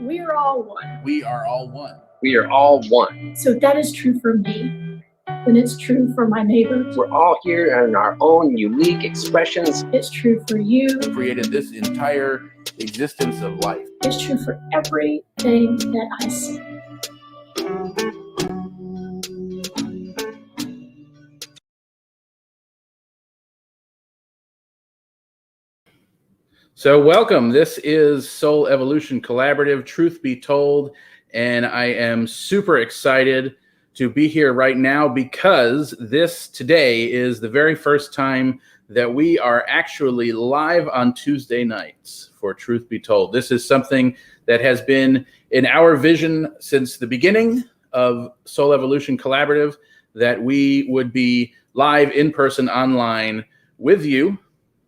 We are all one. We are all one. We are all one. So if that is true for me, then it's true for my neighbors. We're all here in our own unique expressions. It's true for you. Created this entire existence of life. It's true for everything that I see. So welcome. This is Soul Evolution Collaborative, Truth Be Told, and I am super excited to be here right now because today is the very first time that we are actually live on Tuesday nights for Truth Be Told. This is something that has been in our vision since the beginning of Soul Evolution Collaborative, that we would be live in person online with you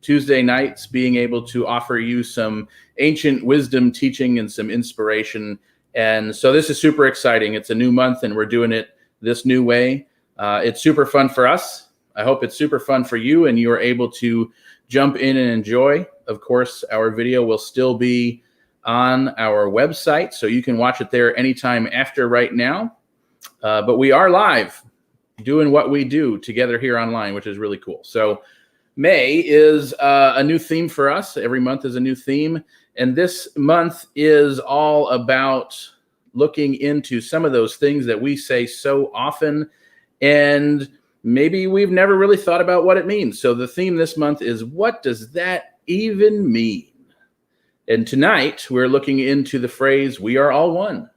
Tuesday nights, being able to offer you some ancient wisdom teaching and some inspiration. And so this is super exciting. It's a new month and we're doing it this new way. It's super fun for us. I hope it's super fun for you and you are able to jump in and enjoy. Of course, our video will still be on our website, so you can watch it there anytime after right now. But we are live doing what we do together here online, which is really cool. So May is a new theme for us. Every month is a new theme. And this month is all about looking into some of those things that we say so often, and maybe we've never really thought about what it means. So the theme this month is, what does that even mean? And tonight we're looking into the phrase, we are all one,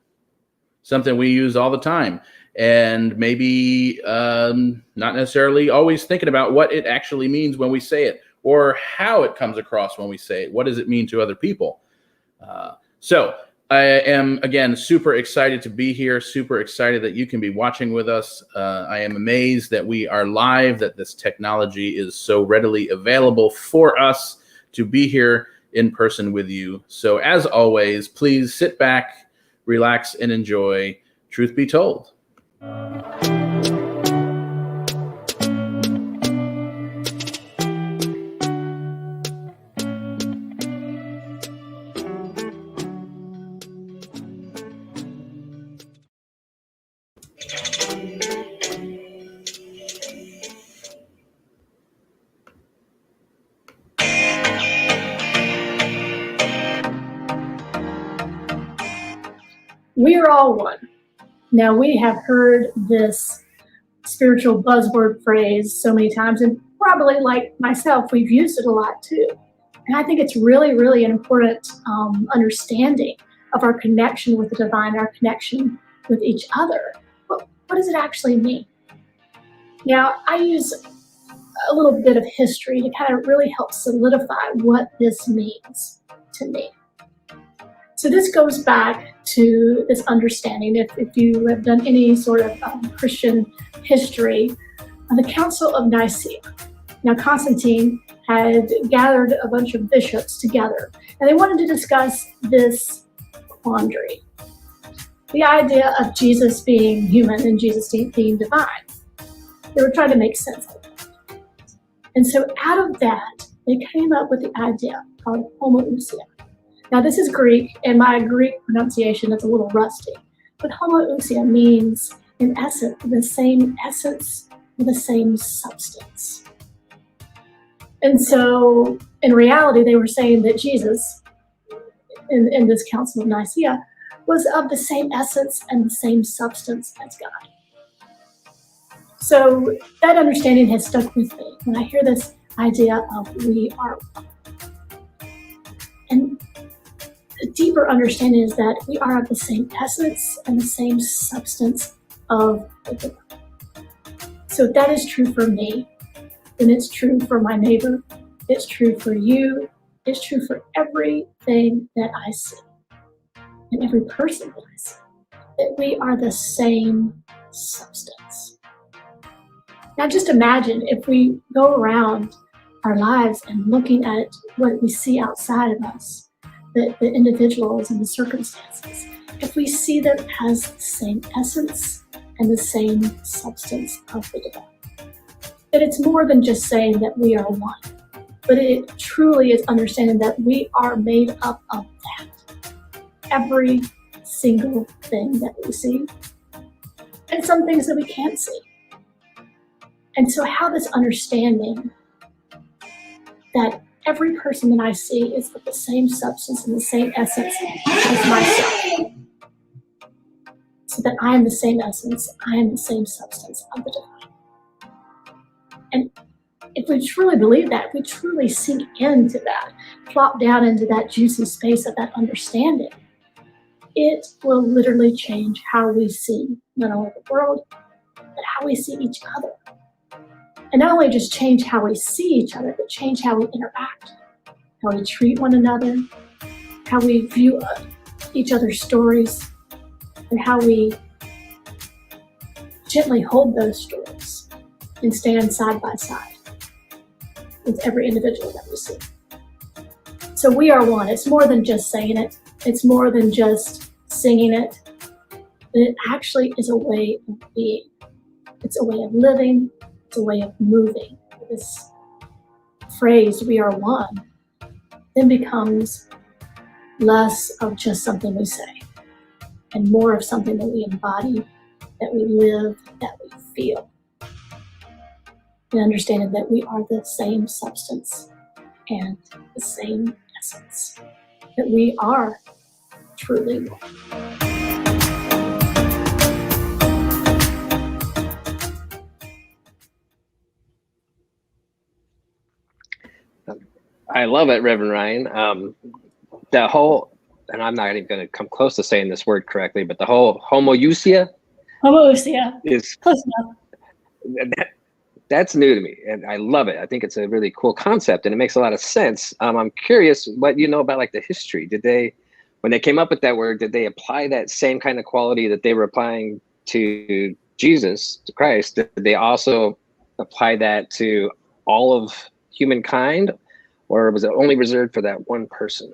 something we use all the time. And maybe not necessarily always thinking about what it actually means when we say it, or how it comes across when we say it. What does it mean to other people? So I am, again, super excited to be here, super excited that you can be watching with us. I am amazed that we are live, that this technology is so readily available for us to be here in person with you. So as always, please sit back, relax, and enjoy Truth Be Told. We are all one. Now, we have heard this spiritual buzzword phrase so many times, and probably like myself, we've used it a lot too. And I think it's really, really an important understanding of our connection with the divine, our connection with each other. But what does it actually mean? Now, I use a little bit of history to kind of really help solidify what this means to me. So this goes back to this understanding, if you have done any sort of Christian history, the Council of Nicaea. Now, Constantine had gathered a bunch of bishops together, and they wanted to discuss this quandary. The idea of Jesus being human and Jesus being divine. They were trying to make sense of it. And so out of that, they came up with the idea called homoousia. Now, this is Greek, and my Greek pronunciation is a little rusty, but homoousia means, in essence, the same essence with the same substance. And so, in reality, they were saying that Jesus, in this Council of Nicaea, was of the same essence and the same substance as God. So, that understanding has stuck with me when I hear this idea of we are one. And a deeper understanding is that we are of the same essence and the same substance of the divine. So if that is true for me, then it's true for my neighbor, it's true for you, it's true for everything that I see, and every person that I see, that we are the same substance. Now just imagine if we go around our lives and looking at what we see outside of us, the individuals and the circumstances, if we see them as the same essence and the same substance of the divine. That it's more than just saying that we are one, but it truly is understanding that we are made up of that. every single thing that we see, and some things that we can't see. And so how this understanding that every person that I see is of the same substance and the same essence as myself, so that I am the same essence, I am the same substance of the divine. And if we truly believe that, if we truly sink into that, plop down into that juicy space of that understanding, it will literally change how we see not only the world, but how we see each other. And not only just change how we see each other, but change how we interact, how we treat one another, how we view each other's stories, and how we gently hold those stories and stand side by side with every individual that we see. So we are one. It's more than just saying it. It's more than just singing it. But it actually is a way of being. It's a way of living. It's a way of moving. This phrase, we are one, then becomes less of just something we say and more of something that we embody, that we live, that we feel. And understanding that we are the same substance and the same essence, that we are truly one. I love it, Reverend Ryan. The whole, and I'm not even going to come close to saying this word correctly, but the whole homoousia is Close enough. That's new to me, and I love it. I think it's a really cool concept, and it makes a lot of sense. I'm curious what you know about like the history. Did they, when they came up with that word, did they apply that same kind of quality that they were applying to Jesus, to Christ? Did they also apply that to all of humankind, or was it only reserved for that one person?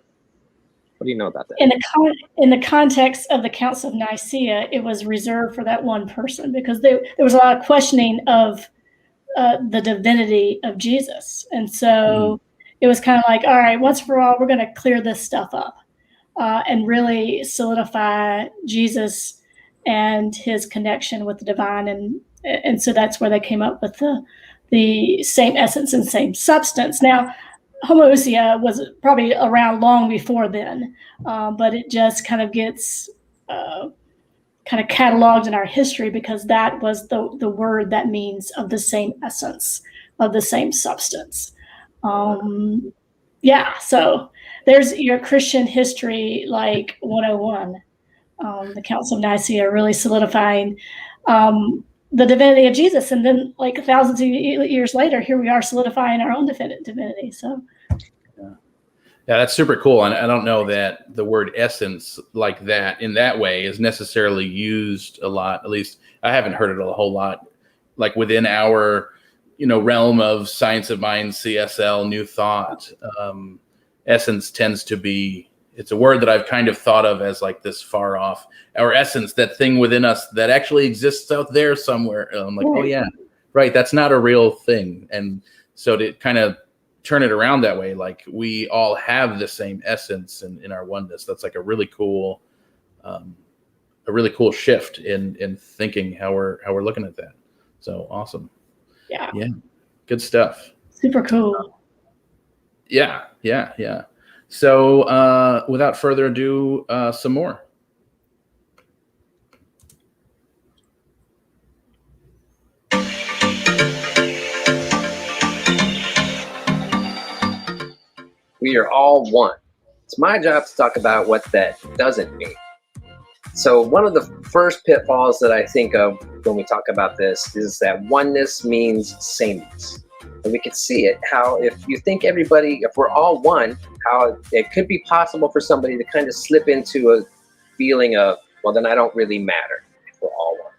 What do you know about that? In the context of the Council of Nicaea, it was reserved for that one person because there was a lot of questioning of the divinity of Jesus. And so it was kind of like, all right, once for all, we're going to clear this stuff up and really solidify Jesus and his connection with the divine. And so that's where they came up with the same essence and same substance. Now, homoousia was probably around long before then, but it just kind of gets kind of cataloged in our history because that was the word that means of the same essence, of the same substance. So there's your Christian history, like 101, the Council of Nicaea really solidifying the divinity of Jesus. And then like thousands of years later, here we are solidifying our own divinity. So. Yeah, that's super cool. And I don't know that the word essence like that in that way is necessarily used a lot. At least I haven't heard it a whole lot, like within our, realm of science of mind, CSL, new thought. Essence tends to be, it's a word that I've kind of thought of as like this far off, our essence, that thing within us that actually exists out there somewhere. I'm like, oh yeah, right. That's not a real thing. And so to kind of turn it around that way, like we all have the same essence in our oneness. That's like a really cool shift in thinking how we're looking at that. So awesome. Yeah. Good stuff. Super cool. Yeah. So without further ado, some more. We are all one. It's my job to talk about what that doesn't mean. So one of the first pitfalls that I think of when we talk about this is that oneness means sameness. And we can see it, how if you think everybody, if we're all one, how it could be possible for somebody to kind of slip into a feeling of, well, then I don't really matter if we're all one.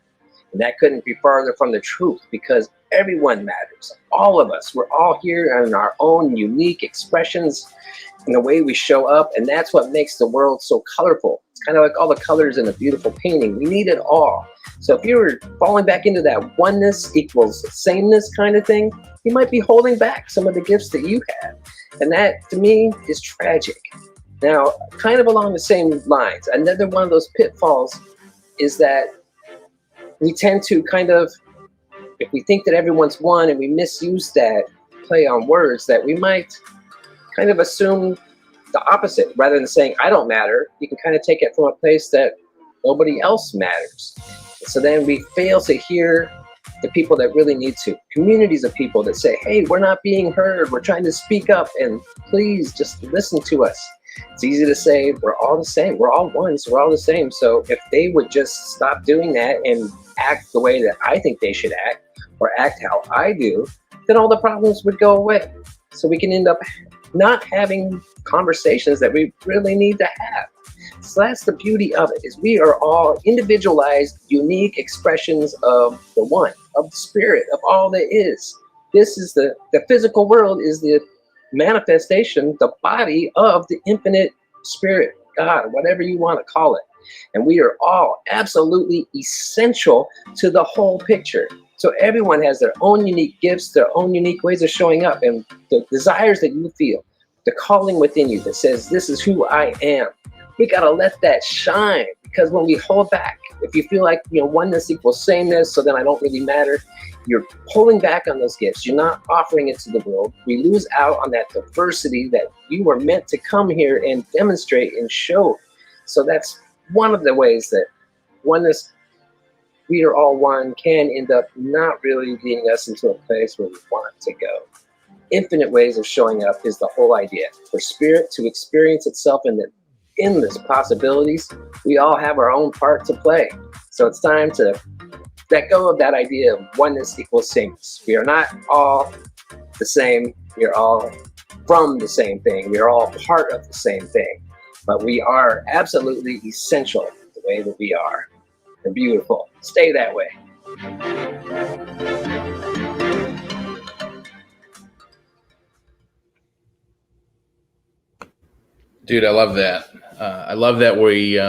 And that couldn't be farther from the truth, because everyone matters. All of us, we're all here in our own unique expressions in the way we show up. And that's what makes the world so colorful. It's kind of like all the colors in a beautiful painting. We need it all. So if you were falling back into that oneness equals sameness kind of thing, you might be holding back some of the gifts that you have. And that, to me, is tragic. Now, kind of along the same lines, another one of those pitfalls is that we tend to kind of, if we think that everyone's one and we misuse that play on words, that we might kind of assume the opposite. Rather than saying, I don't matter, you can kind of take it from a place that nobody else matters. So then we fail to hear the people that really need to. Communities of people that say, hey, we're not being heard. We're trying to speak up and please just listen to us. It's easy to say we're all the same. We're all one, so we're all the same. So if they would just stop doing that and act the way that I think they should act, or act how I do, then all the problems would go away. So we can end up not having conversations that we really need to have. So that's the beauty of it, is we are all individualized, unique expressions of the one, of the spirit, of all that is. This is the physical world is the manifestation, the body of the infinite spirit, God, whatever you want to call it. And we are all absolutely essential to the whole picture. So everyone has their own unique gifts, their own unique ways of showing up, and the desires that you feel, the calling within you that says, this is who I am. We got to let that shine, because when we hold back, if you feel like, oneness equals sameness, so then I don't really matter, you're pulling back on those gifts. You're not offering it to the world. We lose out on that diversity that you were meant to come here and demonstrate and show. So that's one of the ways that oneness, we are all one, can end up not really leading us into a place where we want to go. Infinite ways of showing up is the whole idea. For spirit to experience itself in the endless possibilities, we all have our own part to play. So it's time to let go of that idea of oneness equals sameness. We are not all the same. We are all from the same thing. We are all part of the same thing. But we are absolutely essential the way that we are. We're beautiful. Stay that way. Dude, I love that. I love that we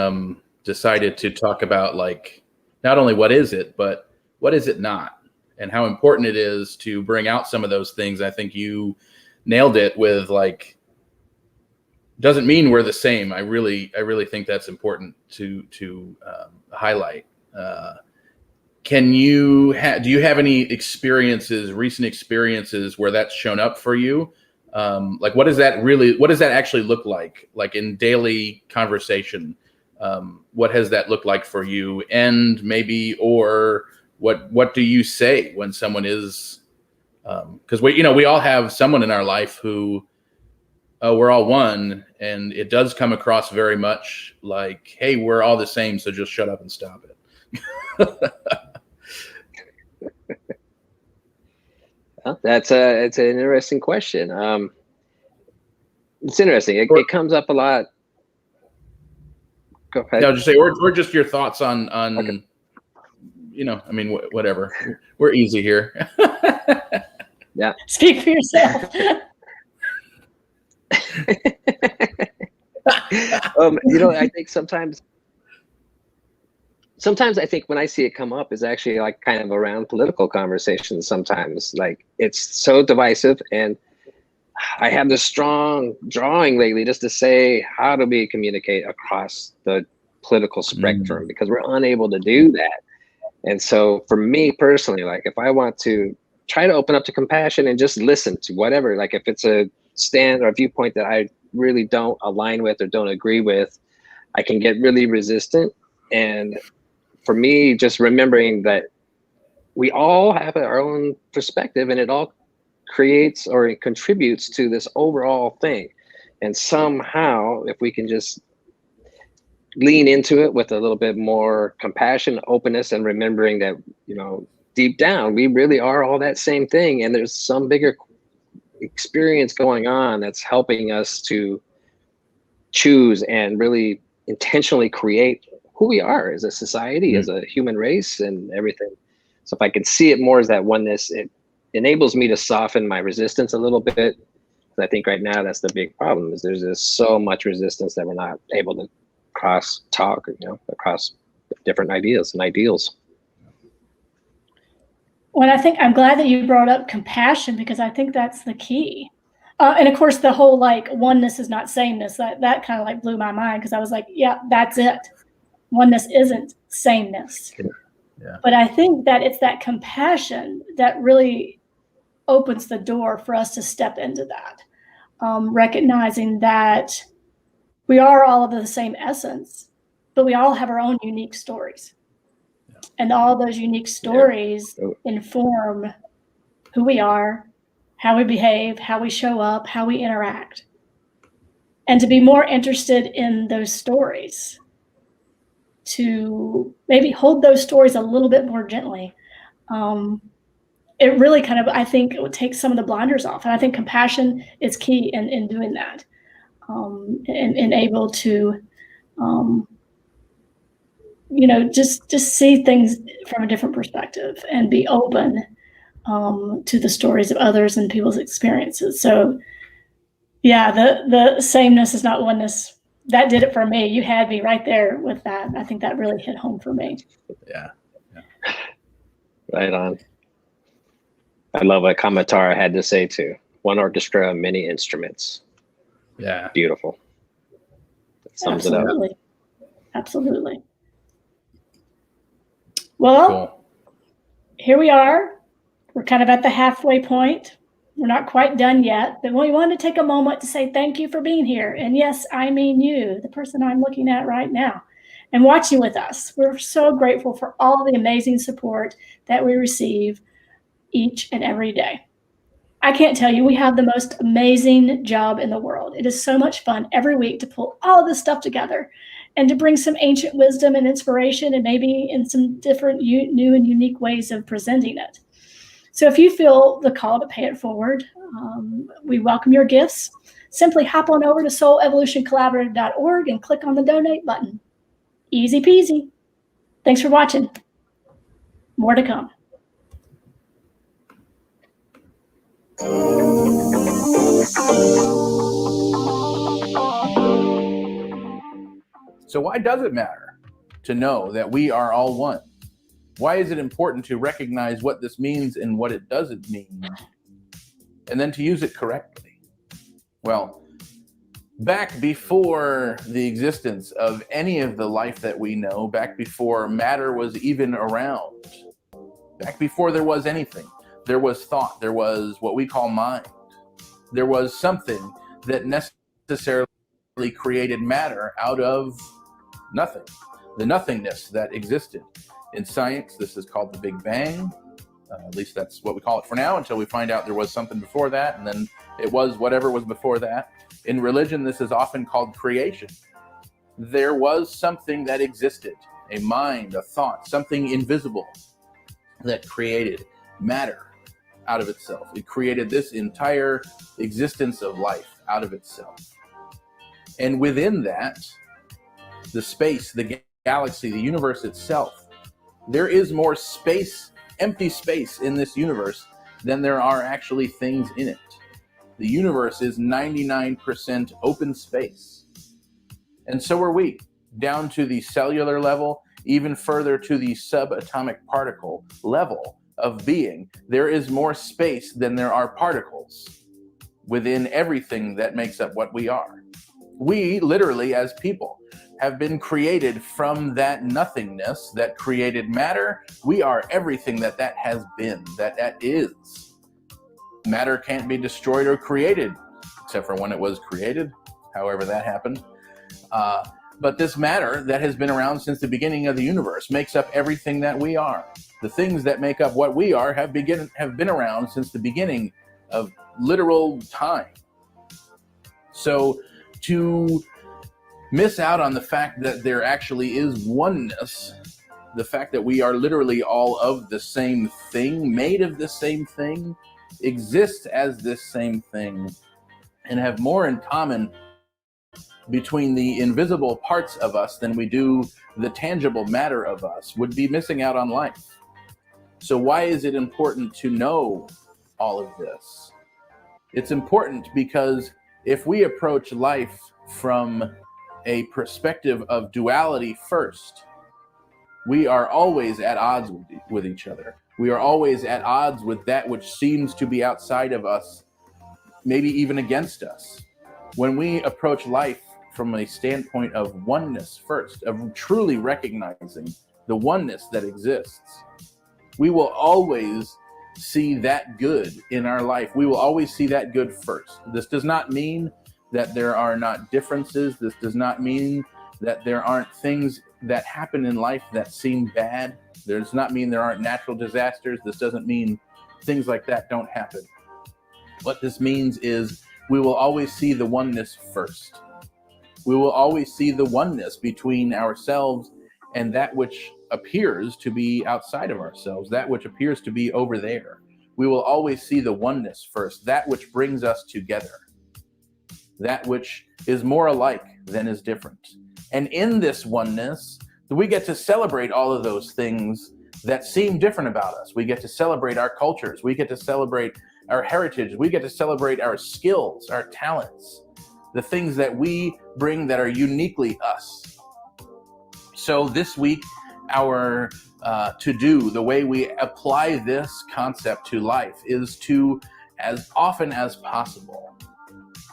decided to talk about, like, not only what is it, but what is it not, and how important it is to bring out some of those things. I think you nailed it with, like, doesn't mean we're the same. I really think that's important to highlight. Do you have any recent experiences where that's shown up for you? Like, what does that actually look like in daily conversation? What has that looked like for you? And maybe, or what do you say when someone is, because we all have someone in our life who, we're all one, and it does come across very much like, hey, we're all the same, so just shut up and stop it. Well, it's an interesting question. It's interesting. It comes up a lot. Go ahead. No, just say, or just your thoughts on okay. Whatever. We're easy here. Yeah. Speak for yourself. I think sometimes I think when I see it come up is actually like kind of around political conversations. Sometimes, like, it's so divisive, and I have this strong drawing lately just to say, how do we communicate across the political spectrum? Because we're unable to do that. And so for me personally, like, if I want to try to open up to compassion and just listen to whatever, like if it's a stand or a viewpoint that I really don't align with or don't agree with, I can get really resistant. And for me, just remembering that we all have our own perspective, and it all creates or it contributes to this overall thing. And somehow, if we can just lean into it with a little bit more compassion, openness, and remembering that, deep down, we really are all that same thing. And there's some bigger experience going on that's helping us to choose and really intentionally create who we are as a society, as a human race, and everything. So if I can see it more as that oneness, it enables me to soften my resistance a little bit. I think right now that's the big problem, is there's just so much resistance that we're not able to cross talk, across different ideas and ideals. Well, I'm glad that you brought up compassion, because I think that's the key. And of course, the whole like oneness is not sameness. That kind of like blew my mind, because I was like, yeah, that's it. Oneness isn't sameness. Yeah. But I think that it's that compassion that really opens the door for us to step into that, recognizing that we are all of the same essence, but we all have our own unique stories. Yeah. And all those unique stories inform who we are, how we behave, how we show up, how we interact. And to be more interested in those stories, to maybe hold those stories a little bit more gently. It really kind of, I think it would take some of the blinders off. And I think compassion is key in doing that, and able to, just see things from a different perspective and be open to the stories of others and people's experiences. So yeah, the sameness is not oneness. That did it for me. You had me right there with that. I think that really hit home for me. Yeah. Right on. I love what Kamatara had to say too. One orchestra, many instruments. Yeah. Beautiful. That sums it up. Absolutely. Well, Cool. Here we are. We're kind of at the halfway point. We're not quite done yet, but we want to take a moment to say thank you for being here. And yes, I mean you, the person I'm looking at right now and watching with us. We're so grateful for all the amazing support that we receive each and every day. I can't tell you, we have the most amazing job in the world. It is so much fun every week to pull all of this stuff together and to bring some ancient wisdom and inspiration, and maybe in some different new and unique ways of presenting it. So if you feel the call to pay it forward, we welcome your gifts. Simply hop on over to soulevolutioncollaborative.org and click on the donate button. Easy peasy. Thanks for watching. More to come. So why does it matter to know that we are all one? Why is it important to recognize what this means and what it doesn't mean, and then to use it correctly? Well, back before the existence of any of the life that we know, back before matter was even around, back before there was anything, there was thought, there was what we call mind. There was something that necessarily created matter out of nothing, the nothingness that existed. In science, this is called the Big Bang. At least that's what we call it for now, until we find out there was something before that, and then it was whatever was before that. In religion, this is often called creation. There was something that existed, a mind, a thought, something invisible that created matter out of itself. It created this entire existence of life out of itself. And within that, the space, the galaxy, the universe itself, there is more space, empty space in this universe than there are actually things in it. The universe is 99% open space. And so are we, down to the cellular level, even further to the subatomic particle level of being. There is more space than there are particles within everything that makes up what we are. We, literally, as people, have been created from that nothingness that created matter. We are everything that has been, that is. Matter can't be destroyed or created, except for when it was created, however that happened. But this matter that has been around since the beginning of the universe makes up everything that we are. The things that make up what we are have been around since the beginning of literal time. So to miss out on the fact that there actually is oneness, the fact that we are literally all of the same thing, made of the same thing, exist as this same thing, and have more in common between the invisible parts of us than we do the tangible matter of us, would be missing out on life. So why is it important to know all of this? It's important because if we approach life from a perspective of duality first, we are always at odds with each other. We are always at odds with that which seems to be outside of us maybe even against us. When we approach life from a standpoint of oneness first, of truly recognizing the oneness that exists, we will always see that good in our life. We will always see that good first. This does not mean that there are not differences. This does not mean that there aren't things that happen in life that seem bad. It does not mean there aren't natural disasters. This doesn't mean things like that don't happen. What this means is we will always see the oneness first. We will always see the oneness between ourselves and that which appears to be outside of ourselves, that which appears to be over there. We will always see the oneness first, that which brings us together, that which is more alike than is different. And in this oneness, we get to celebrate all of those things that seem different about us. We get to celebrate our cultures. We get to celebrate our heritage. We get to celebrate our skills, our talents, the things that we bring that are uniquely us. So this week, our to-do, the way we apply this concept to life is to, as often as possible,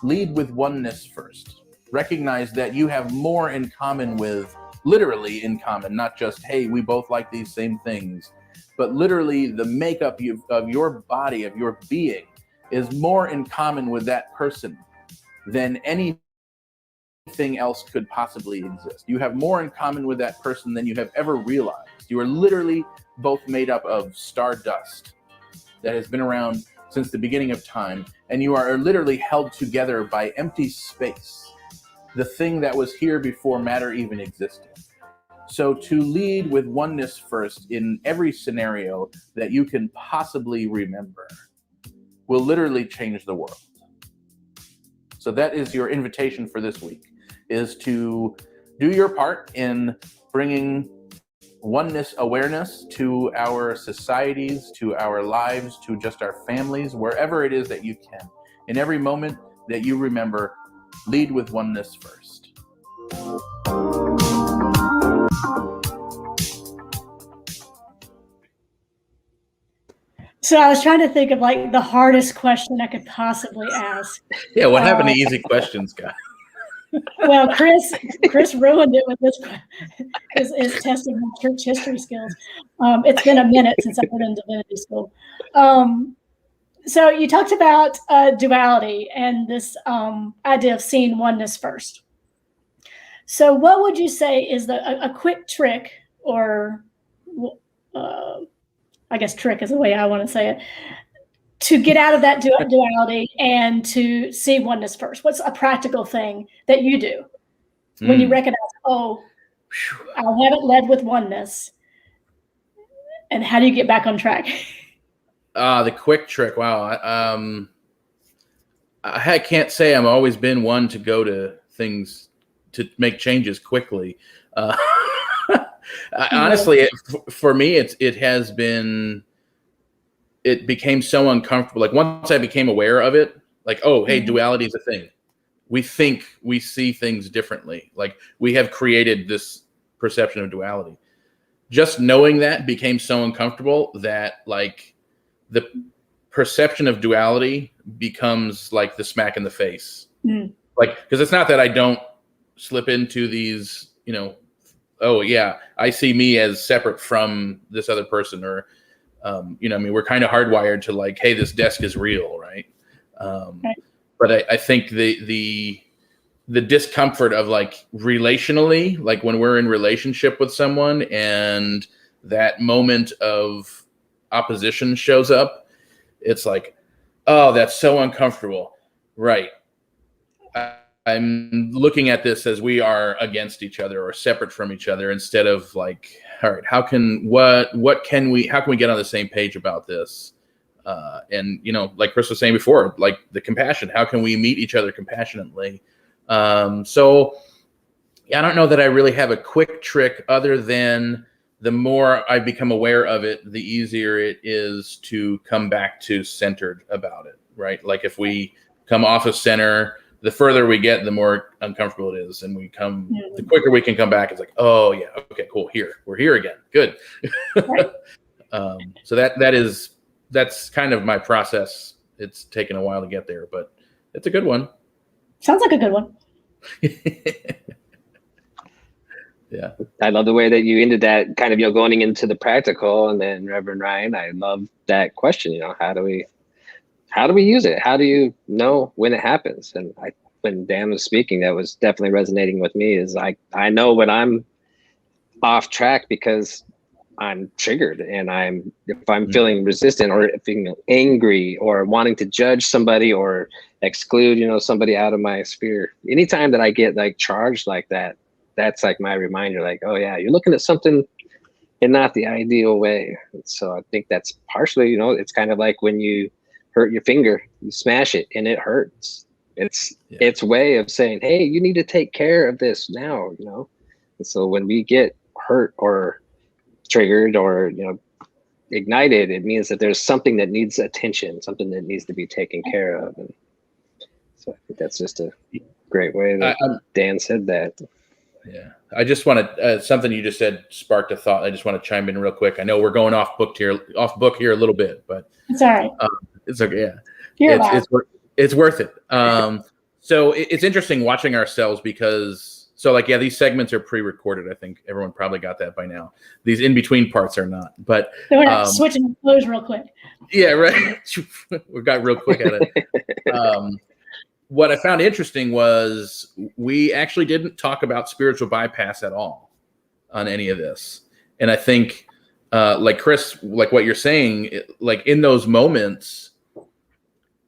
lead with oneness first. Recognize that you have more in common with, literally in common, not just, hey, we both like these same things, but literally the makeup of your body, of your being, is more in common with that person than anything else could possibly exist. You have more in common with that person than you have ever realized. You are literally both made up of stardust that has been around since the beginning of time, and you are literally held together by empty space, the thing that was here before matter even existed. So to lead with oneness first in every scenario that you can possibly remember will literally change the world. So that is your invitation for this week, is to do your part in bringing oneness awareness to our societies, to our lives, to just our families, wherever it is that you can. In every moment that you remember, lead with oneness first. So I was trying to think of like the hardest question I could possibly ask. Yeah, what happened to easy questions, guys? Well, Chris ruined it with this is testing my church history skills. It's been a minute since I've been in divinity school. So you talked about duality and this idea of seeing oneness first. So what would you say is a quick trick, or I guess trick is the way I want to say it, to get out of that duality and to see oneness first? What's a practical thing that you do when you recognize, oh, I haven't led with oneness, and how do you get back on track? The quick trick. Wow. I can't say I've always been one to go to things to make changes quickly. Honestly, for me, it became so uncomfortable. Like once I became aware of it, like, oh, hey, duality is a thing. We see things differently. Like we have created this perception of duality. Just knowing that became so uncomfortable that like the perception of duality becomes like the smack in the face. Like, because it's not that I don't slip into these, oh yeah, I see me as separate from this other person, or we're kind of hardwired to like, hey, this desk is real, right? Right. But I think the discomfort of like relationally, like when we're in relationship with someone and that moment of opposition shows up, it's like, oh, that's so uncomfortable, right? I'm looking at this as we are against each other or separate from each other, instead of like, all right, how can we get on the same page about this? And like Chris was saying before, like the compassion, how can we meet each other compassionately? So yeah, I don't know that I really have a quick trick, other than the more I become aware of it, the easier it is to come back to centered about it, right? Like if we come off of center, the further we get, the more uncomfortable it is. And the quicker we can come back, it's like, oh yeah, okay, cool. We're here again. Good. Right. So that's kind of my process. It's taken a while to get there, but It's a good one. Sounds like a good one. Yeah. I love the way that you ended that, kind of, going into the practical. And then Reverend Ryan, I love that question, how do we use it? How do you know when it happens? And when Dan was speaking, that was definitely resonating with me, is I know when I'm off track because I'm triggered, and if I'm feeling resistant or feeling angry or wanting to judge somebody or exclude, somebody out of my sphere. Anytime that I get like charged like that, that's like my reminder, like, oh yeah, you're looking at something in not the ideal way. And so I think that's partially, it's kind of like when you hurt your finger, you smash it and it hurts. It's way of saying, hey, you need to take care of this now, And so when we get hurt or triggered or ignited, it means that there's something that needs attention, something that needs to be taken care of. And so I think that's just a great way that Dan said that. Yeah, I just want to something you just said sparked a thought. I just want to chime in real quick. I know we're going off book here a little bit, but it's all right. It's okay. Yeah, it's worth it. So it's interesting watching ourselves because. So these segments are pre-recorded. I think everyone probably got that by now. These in-between parts are not. But so we're not switching clothes real quick. Yeah, right. We got real quick at it. What I found interesting was we actually didn't talk about spiritual bypass at all on any of this. And I think, like Chris, like what you're saying, like in those moments,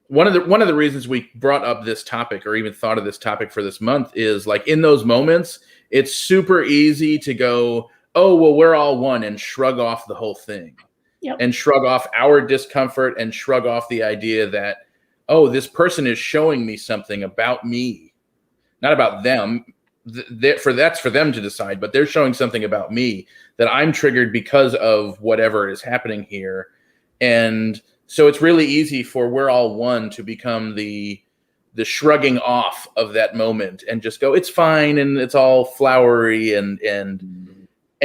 one of the reasons we brought up this topic or even thought of this topic for this month is like in those moments, it's super easy to go, oh, well, we're all one, and shrug off the whole thing. Yep. And shrug off our discomfort and shrug off the idea that, oh, this person is showing me something about me, not about them. That's for them to decide, but they're showing something about me that I'm triggered because of whatever is happening here. And so it's really easy for we're all one to become the shrugging off of that moment and just go, it's fine. And it's all flowery. And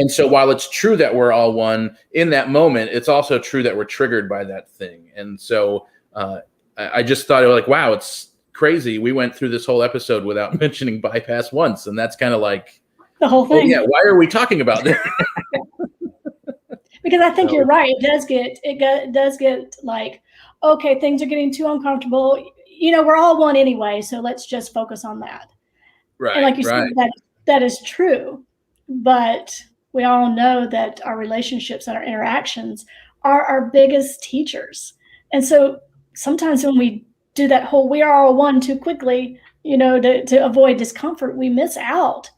so while it's true that we're all one in that moment, it's also true that we're triggered by that thing. And so I just thought, like, wow, it's crazy. We went through this whole episode without mentioning bypass once. And that's kind of like the whole thing. Oh, yeah. Why are we talking about this? Because I think you're right. It does get like, okay, things are getting too uncomfortable. We're all one anyway, so let's just focus on that. Right. And like you said, that is true. But we all know that our relationships and our interactions are our biggest teachers. And so sometimes when we do that whole we are all one too quickly, to avoid discomfort, we miss out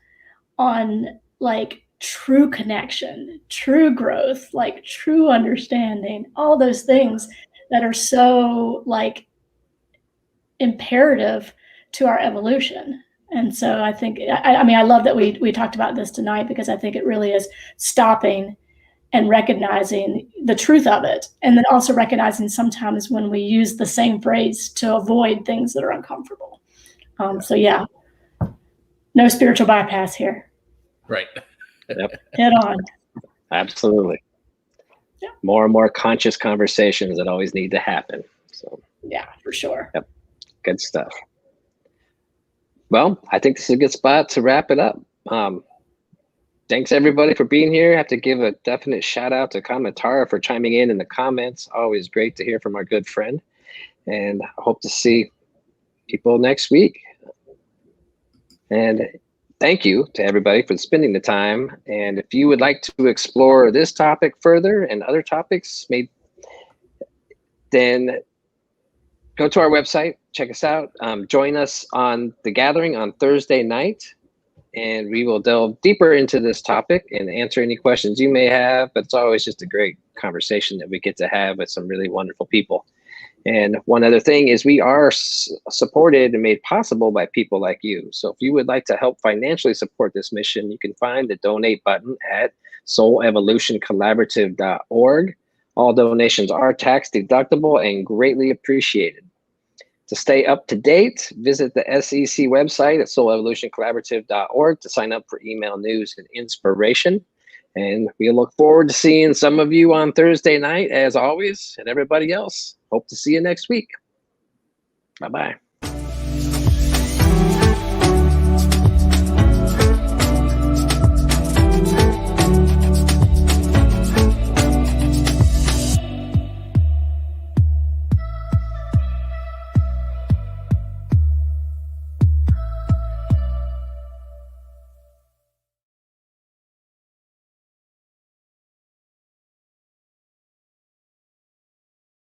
on like true connection, true growth, like true understanding, all those things that are so like imperative to our evolution. And so I think, I love that we talked about this tonight, because I think it really is stopping and recognizing the truth of it. And then also recognizing sometimes when we use the same phrase to avoid things that are uncomfortable. So yeah, no spiritual bypass here. Right. Yep. Head on. Absolutely. Yep. More and more conscious conversations that always need to happen. So yeah, for sure. Yep. Good stuff. Well, I think this is a good spot to wrap it up. Thanks everybody for being here. I have to give a definite shout out to Kamatara for chiming in the comments. Always great to hear from our good friend. And I hope to see people next week. And thank you to everybody for spending the time. And if you would like to explore this topic further and other topics, then go to our website, check us out, join us on the gathering on Thursday night, and we will delve deeper into this topic and answer any questions you may have. But it's always just a great conversation that we get to have with some really wonderful people. And one other thing is we are supported and made possible by people like you. So if you would like to help financially support this mission, you can find the donate button at soulevolutioncollaborative.org. All donations are tax deductible and greatly appreciated. To stay up to date, visit the SEC website at soulevolutioncollaborative.org to sign up for email news and inspiration. And we look forward to seeing some of you on Thursday night, as always, and everybody else. Hope to see you next week. Bye-bye.